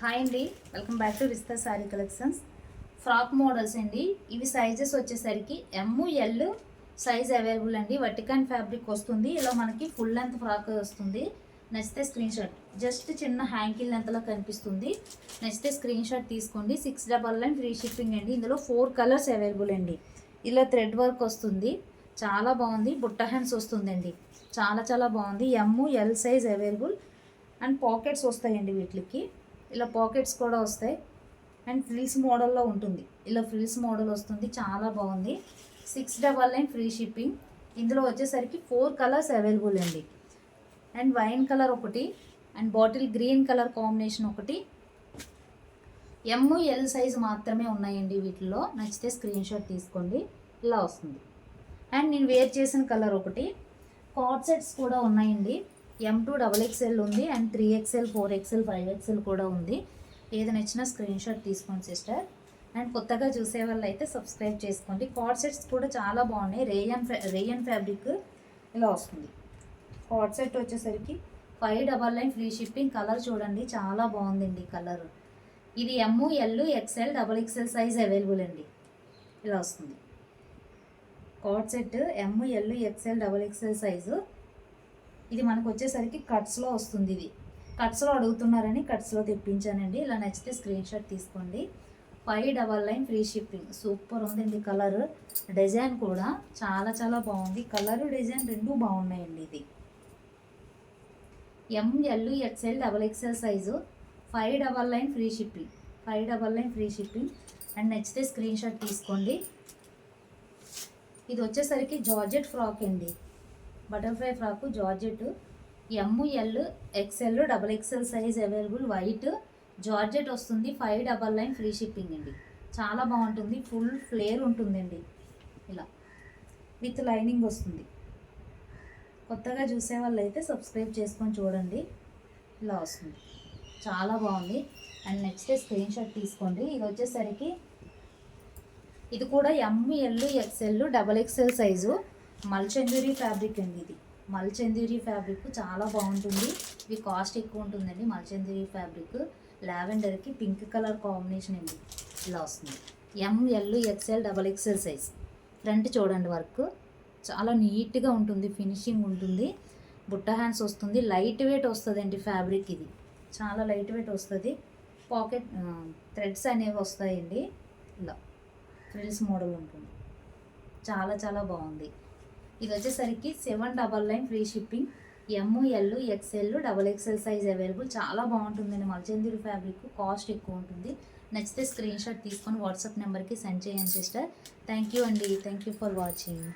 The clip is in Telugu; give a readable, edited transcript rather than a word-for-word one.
హాయ్ అండి, welcome back to Rista sari collections. Frock models అండి. ఇవి సైజెస్ వచ్చేసరికి ఎల్ సైజ్ అవైలబుల్ అండి. వర్టికన్ ఫ్యాబ్రిక్ వస్తుంది. ఇలా మనకి ఫుల్ లెంత్ ఫ్రాక్ వస్తుంది. నచ్చితే స్క్రీన్ షాట్, జస్ట్ చిన్న హ్యాంకిల్ లెంత్లో కనిపిస్తుంది. నచ్చితే స్క్రీన్ షాట్ తీసుకోండి. 699 ఫ్రీ షిప్పింగ్ అండి. ఇందులో 4 కలర్స్ అవైలబుల్ అండి. ఇలా థ్రెడ్ వర్క్ వస్తుంది, చాలా బాగుంది. బుట్ట హ్యాండ్స్ వస్తుందండి, చాలా బాగుంది. L size available and pockets వస్తాయండి. వీటికి ఇలా పాకెట్స్ కూడా వస్తాయి అండ్ ఫ్రిల్స్ మోడల్లో ఉంటుంది. ఇలా ఫ్రిల్స్ మోడల్ వస్తుంది, చాలా బాగుంది. 699 ఫ్రీ షిప్పింగ్. ఇందులో వచ్చేసరికి 4 కలర్స్ అవైలబుల్ అండి. అండ్ వైన్ కలర్ ఒకటి and bottle green colour combination ఒకటి. ఎల్ సైజ్ మాత్రమే ఉన్నాయండి వీటిలో. నచ్చితే స్క్రీన్ షాట్ తీసుకోండి. ఇలా వస్తుంది. అండ్ నేను వేర్ చేసిన కలర్ ఒకటి. కార్డ్ సెట్స్ కూడా ఉన్నాయండి. M2 XXL ఉంది అండ్ 3XL 4XL 5XL కూడా ఉంది. ఏది నచ్చినా స్క్రీన్ షాట్ తీసుకోండి సిస్టర్. అండ్ కొత్తగా చూసే వాళ్ళు అయితే సబ్స్క్రైబ్ చేసుకోండి. కార్డ్ సెట్స్ కూడా చాలా బాగున్నాయి. రేయన్ ఫ్యాబ్రిక్ ఇలా వస్తుంది. కార్డ్ సెట్ వచ్చేసరికి 599 ఫ్రీ షిప్పింగ్. కలర్ చూడండి, చాలా బాగుందండి కలర్. ఇది L XL XXL size available అండి. ఇలా వస్తుంది card set. L XL XXL size. ఇది మనకు వచ్చేసరికి కట్స్లో వస్తుంది. ఇది కట్స్లో అడుగుతున్నారని కట్స్లో తెప్పించానండి. ఇలా నచ్చితే స్క్రీన్ షాట్ తీసుకోండి. 599 ఫ్రీ షిప్పింగ్. సూపర్ ఉందండి కలర్. డిజైన్ కూడా చాలా బాగుంది. కలర్ డిజైన్ రెండు బాగున్నాయండి. ఇది L XL XXL size. 599 free shipping. 599 free shipping. And నచ్చితే స్క్రీన్ షాట్ తీసుకోండి. ఇది వచ్చేసరికి జార్జెట్ ఫ్రాక్ అండి. Butterfly frock georgette. L XL XXL size available. White georgette వస్తుంది. 599 ఫ్రీ షిప్పింగ్ అండి. చాలా బాగుంటుంది. ఫుల్ ఫ్లేర్ ఉంటుందండి. ఇలా విత్ లైనింగ్ వస్తుంది. కొత్తగా చూసే వాళ్ళు అయితే సబ్స్క్రైబ్ చేసుకొని చూడండి. ఇలా వస్తుంది, చాలా బాగుంది. అండ్ నెక్స్ట్ స్క్రీన్ షాట్ తీసుకోండి. ఇది వచ్చేసరికి ఇది కూడా L XL XXL సైజు. మల్చందూరి ఫ్యాబ్రిక్ అండి. ఇది మల్చందూరి ఫ్యాబ్రిక్ చాలా బాగుంటుంది. ఇది కాస్ట్ ఎక్కువ ఉంటుందండి. మల్చందూరి ఫ్యాబ్రిక్ లావెండర్కి పింక్ కలర్ కాంబినేషన్ అండి. ఇలా వస్తుంది. L XL XXL size. Front చూడండి, వర్క్ చాలా నీట్గా ఉంటుంది, ఫినిషింగ్ ఉంటుంది. బుట్ట హ్యాండ్స్ వస్తుంది. లైట్ వెయిట్ వస్తుందండి ఫ్యాబ్రిక్. ఇది చాలా లైట్ వెయిట్ వస్తుంది. పాకెట్ థ్రెడ్స్ అనేవి వస్తాయండి. ఇలా ఫ్రిల్స్ మోడల్ ఉంటుంది. చాలా బాగుంది. ఇది వచ్చేసరికి 799 free shipping. L XL XXL size available. చాలా బాగుంటుందండి. మల్చందూరి ఫ్యాబ్రిక్ కాస్ట్ ఎక్కువ ఉంటుంది. నచ్చితే స్క్రీన్ షాట్ తీసుకొని వాట్సాప్ నెంబర్కి సెండ్ చేయండి సిస్టర్. థ్యాంక్ యూ అండి. Thank you for watching.